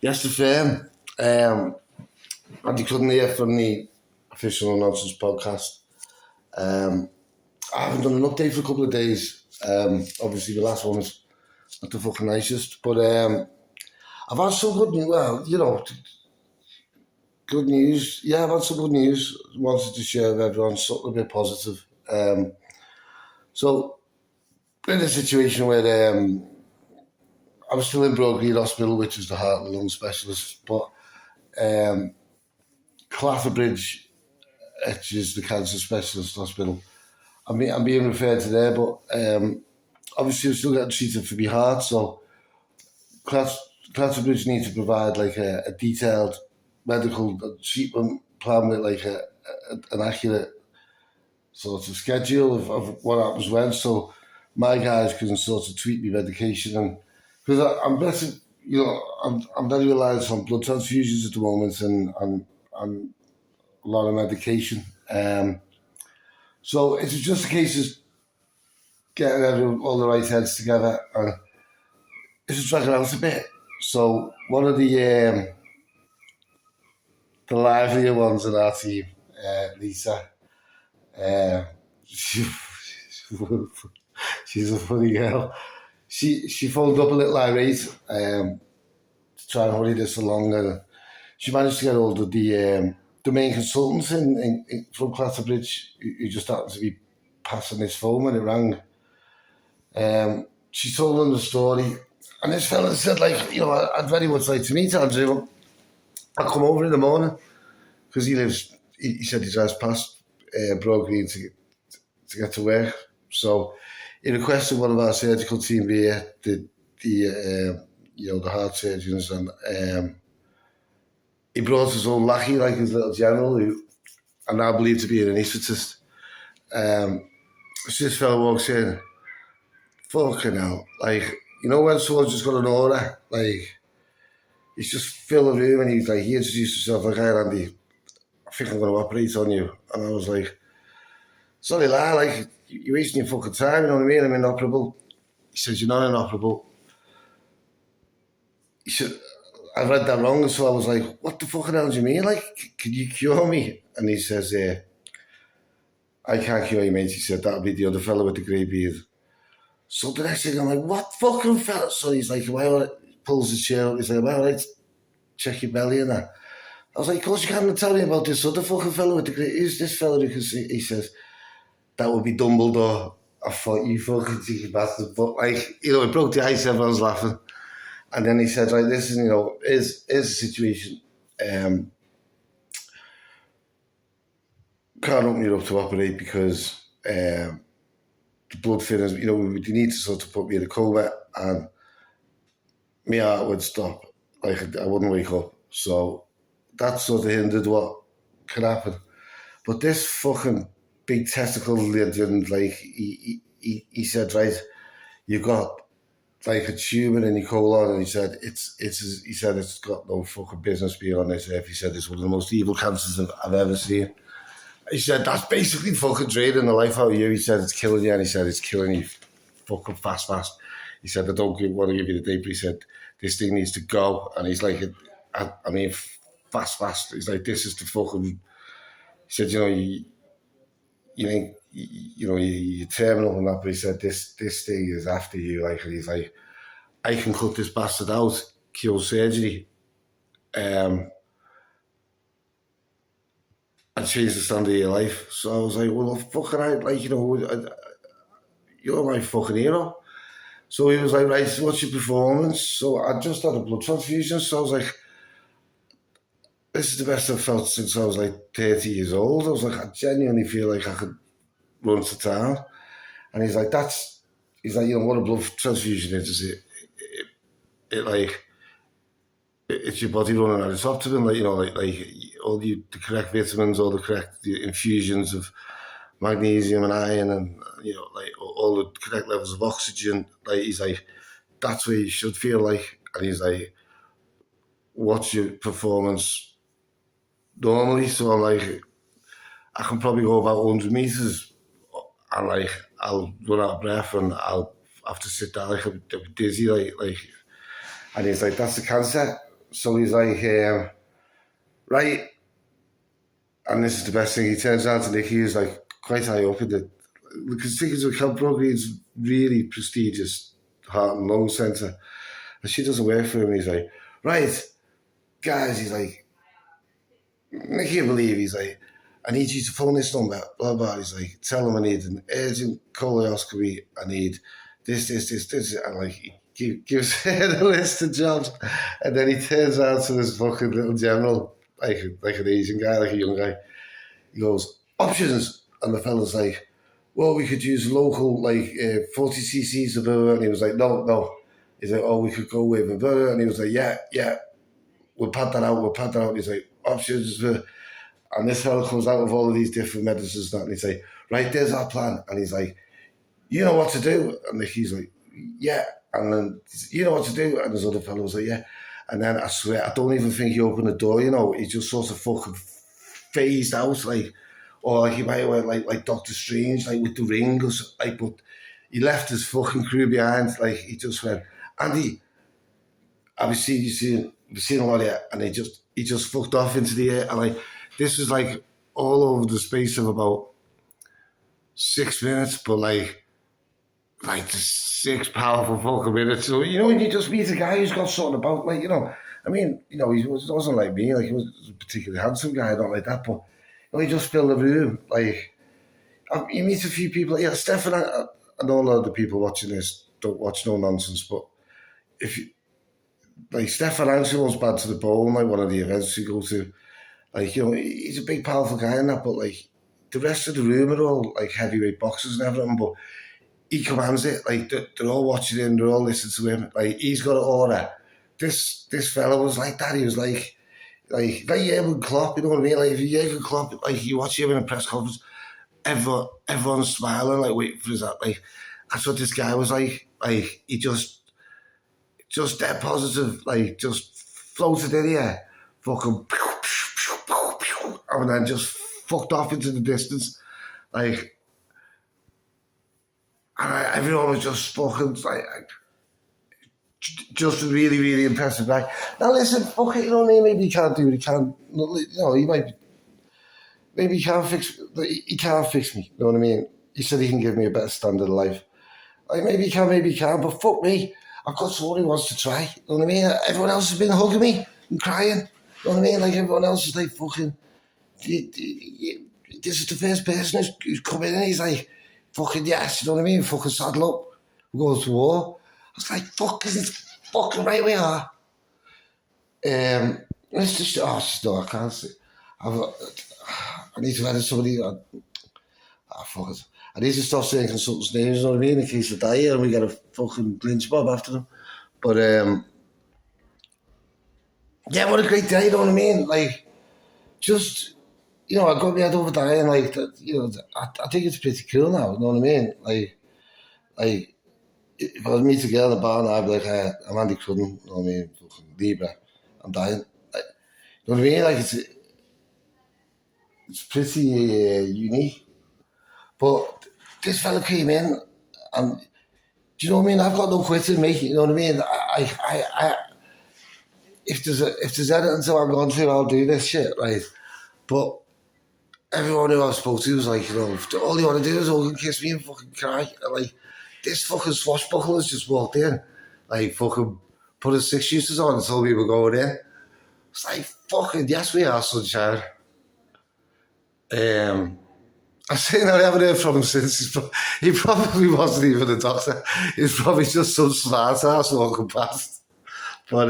Yes, the firm. And you couldn't hear from the official nonsense podcast. I haven't done an update for a couple of days. Obviously, the last one was not the fucking nicest, but I've had some good news. Well, good news. Yeah, I've had some good news. Wanted to share with everyone, something a bit positive. So, in a situation where I was still in Broadgreen Hospital, which is the heart and lung specialist, but Clafferbridge, which is the cancer specialist hospital, I'm being referred to there, but obviously I'm still getting treated for my heart, so Clafferbridge need to provide like a detailed medical treatment plan with like an accurate sort of schedule of what happens when, so my guys can sort of tweak me medication, and because I'm better, I'm very reliant on blood transfusions at the moment, and a lot of medication. So it's just a case of getting all the right heads together, and it's just dragging out a bit. So one of the livelier ones in our team, Lisa, she's a funny girl. She phoned up a little irate to try and hurry this along, and she managed to get hold of the main consultants from Clatterbridge, who just happened to be passing this phone when it rang. She told them the story, and this fella said, like, I'd very much like to meet Andrew. I'll come over in the morning, because he said he drives past Broadgreen to get to work. So he requested one of our surgical team here, the heart surgeons, and he brought his own lackey, like his little general, who I now believe to be an anaesthetist. So this fellow walks in, fucking hell, like, when someone's just got an aura, like, he's just filled the room, and he's like, he introduced himself, like, "Hi, Andy, I think I'm going to operate on you." And I was like, "Sorry, lad, like, you're wasting your fucking time, you know what I mean? I'm inoperable." He says, "You're not inoperable." He said, "I read that wrong," so I was like, "What the fucking hell do you mean? Like, can you cure me?" And he says, "I can't cure you, mate." He said, "That'll be the other fellow with the grey beard." So the next thing I'm like, "What fucking fella?" So he's like, pulls his chair up, he's like, "Am I all right? Check your belly and that." I was like, "Of course you can't tell me about this other fucking fellow with the grey." "Who's this fellow?" Because he says, "That would be Dumbledore." I thought, "You fucking cheeky bastard." But like, it broke the ice, everyone's laughing. And then he said, "Right, listen, is the situation. Can't open you up to operate because the blood thinners, we need to sort of put me in a coma, and my heart would stop. Like, I wouldn't wake up." So that sort of hindered what could happen. But this fucking big testicle legend, like, he said, "Right, you've got like a tumour in your colon," and he said it's got no fucking business being on this earth. He said it's one of the most evil cancers I've ever seen. He said that's basically fucking draining the life out of you. He said it's killing you, and he said it's killing you fucking fast. He said, "I don't want to give you the date," but he said this thing needs to go, and he's like, I mean, fast. He's like, "This is the fucking." He said, you're terminal and that, but he said this thing is after you, like, and he's like, "I can cut this bastard out, kill surgery, and change the standard of your life." So I was like, "Well, fucking right, like, you're my fucking hero." So he was like, "Right, so what's your performance?" So I just had a blood transfusion, so I was like, "This is the best I've felt since I was like 30 years old." I was like, "I genuinely feel like I could run to town." And he's like, "What a blood transfusion is it's your body running at its optimum, like all the correct vitamins, all the correct infusions of magnesium and iron, and like all the correct levels of oxygen." Like, he's like, "That's where you should feel like." And he's like, "What's your performance normally?" So I'm like, "I can probably go about 100 meters, and like I'll run out of breath, and I'll have to sit down, like I'll be dizzy, like." And he's like, "That's the cancer." So he's like, right, and this is the best thing. He turns around to Nikki, who's like quite high up in the, because tickets with Camp Green's really prestigious heart and lung centre, and she doesn't work for him. He's like, right, guys, he's like, Nikki will believe, he's like, I need you to phone this number, blah, blah. He's like, tell him I need an urgent colonoscopy, I need this, and like, he gives her the list of jobs, and then he turns out to this fucking little general, like an Asian guy, like a young guy. He goes, options, and the fella's like, well, we could use local, like 40 cc's of butter, and he was like, no. He's like, oh, we could go with a butter, and he was like, yeah, we'll pad that out. He's like, options, and this fella comes out with all of these different medicines and he's like, right, there's our plan, and he's like, you know what to do, and he's like, yeah, and then you know what to do, and this other fellow was like, yeah, and then I swear I don't even think he opened the door, he just sort of fucking phased out, like, or like he might have went like Doctor Strange, like with the ring or something, like, but he left his fucking crew behind, like he just went, Andy, you've seen a lot of it, and he just fucked off into the air, and like this was like all over the space of about 6 minutes, but like the 6 powerful fucking minutes. So when you just meet a guy who's got something about, like, I mean, he wasn't like me, like he was a particularly handsome guy, not like that, but he just filled the room. Like you meet a few people, yeah, Stefan. I know a lot of the people watching this don't watch no nonsense, but if you, like Stefan Angelo's Bad to the Bone, like one of the events we go to, like, he's a big powerful guy in that, but like the rest of the room are all like heavyweight boxers and everything, but he commands it. Like they're all watching him, they're all listening to him. Like he's got an aura. This fella was like that. He was like Jurgen Klopp, you know what I mean? Like if you Jurgen Klopp, like you watch him in a press conference, everyone's smiling, like waiting for his, like that's what this guy was like. Like he just dead positive, like just floated in here, fucking, and then just fucked off into the distance, like, and everyone was just fucking like, just a really, really impressive guy. Now listen, fuck it, maybe he can't do it, he can't, he might, maybe he can't fix me, you know what I mean? He said he can give me a better standard of life. Like maybe he can, but fuck me, I've got someone who wants to try, you know what I mean? Everyone else has been hugging me and crying, you know what I mean? Like everyone else is like fucking, this is the first person who's come in and he's like, fucking yes, you know what I mean? Fucking saddle up, we're going to war. I was like, fuck, is it fucking right we are? It's just, no, I can't see. I need to edit somebody. Fuck it. I need to stop saying consultants' names, you know what I mean, in case they die here and we get a fucking lynch mob after them. But, yeah, what a great day, you know what I mean? Like, just, I got my head over dying, like, I think it's pretty cool now, you know what I mean? Like, if I was meeting a girl in the bar now, I'd be like, I'm Andy Crudden, you know what I mean? Fucking Libra, I'm dying. Like, you know what I mean? Like, it's pretty unique. But this fella came in, and do you know what I mean? I've got no quit in me. You know what I mean? If there's anything to I'm going through, I'll do this shit, right? But everyone who I spoke to was like, all you want to do is hug and kiss me and fucking cry. And like this fucking swashbuckler's just walked in, like fucking put his 6 shooters on and told me we're going in. It's like fucking yes, we are, sunshine. I say I haven't heard from him since. He probably wasn't even a doctor. He's probably just some smart ass walking past. But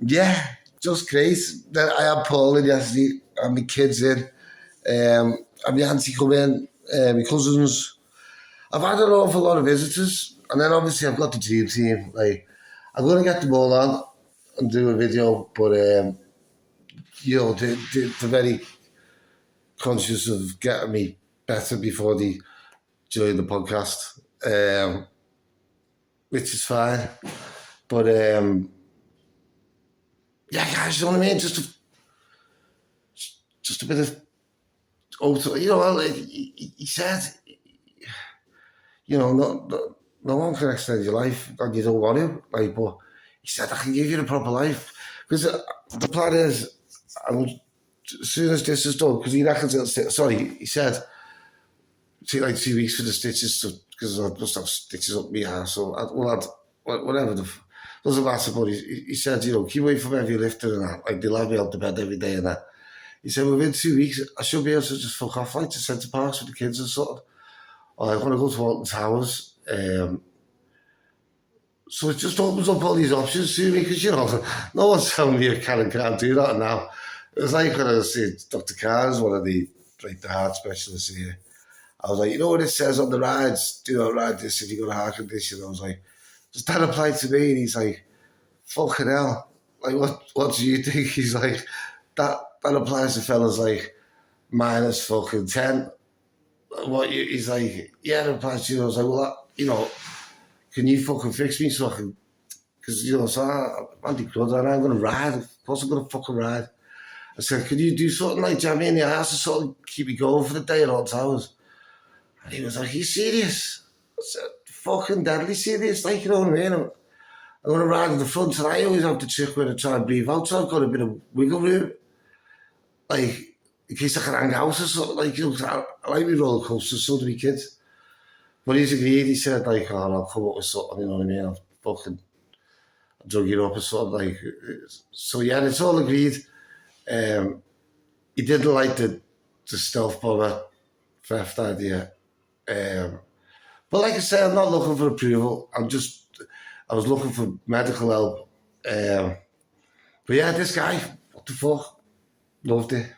yeah, just great. Then I had Paul in yesterday and my kids in. And my auntie come in, my cousins. I've had an awful lot of visitors. And then obviously I've got the dream team. Like, I'm going to get them all on and do a video. But, they're very conscious of getting me better before they join the podcast, which is fine. But yeah, guys, you know what I mean? Just a bit of, he said, no one can extend your life and you don't want to, like, but He said, I can give you the proper life. Because the plan is, as soon as this is done, because he reckons he said, take like 2 weeks for the stitches, because I must have stitches up my ass, so whatever, doesn't matter, but he said, keep away from heavy lifting and that, like they'll have me out the bed every day and that. He said, within 2 weeks, I should be able to just fuck off, like, to Centre Parks with the kids and sort of, or I want to go to Alton Towers. So it just opens up all these options to me, because, no one's telling me I can and can't do that now. It was like when I was seeing Dr. Carr's, one of the heart specialists here. I was like, what it says on the rides? Do not ride this if you've got a heart condition. I was like, does that apply to me? And he's like, fucking hell. Like, what do you think? He's like, that applies to fellas like minus fucking 10. He's like, yeah, it applies to you. I was like, well, can you fucking fix me so I can, because, so I'm going to ride. Of course I'm going to fucking ride. I said, can you do something like jam me in the ass or something, keep me going for the day at all times? And he was like, are you serious? I said, fucking deadly serious, like, you know what I mean? I'm going to ride in the front, and I always have to check when I try and breathe out, so I've got a bit of wiggle room. Like, in case I can hang out or something, like, I like my roller coasters, so do my kids. But he's agreed, he said, like, I'll come up with something, you know what I mean? I'll drug you up or something, like. So, yeah, it's all agreed. He didn't like the stealth bomber theft idea. But like I say, I'm not looking for approval. I was looking for medical help. But yeah, this guy, what the fuck? Loved it.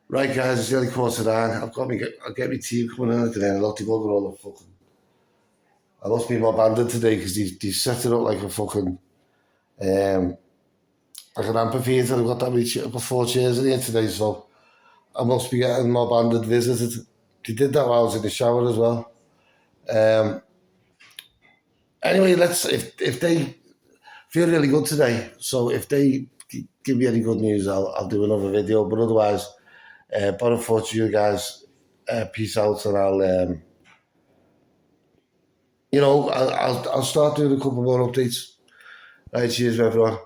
Right, guys, it's nearly 9:15. I'll get my team coming in at the end. I'll have to go over all the fucking. I must be more banded today because they set it up like a fucking. Like an amphitheatre. I've got that many I've got 4 chairs in here today, so I must be getting more banded visited. They did that while I was in the shower as well. Anyway, if they feel really good today, so if they give me any good news, I'll do another video. But otherwise, bottom for to you guys. Peace out, and I'll start doing a couple more updates. Right, cheers, everyone.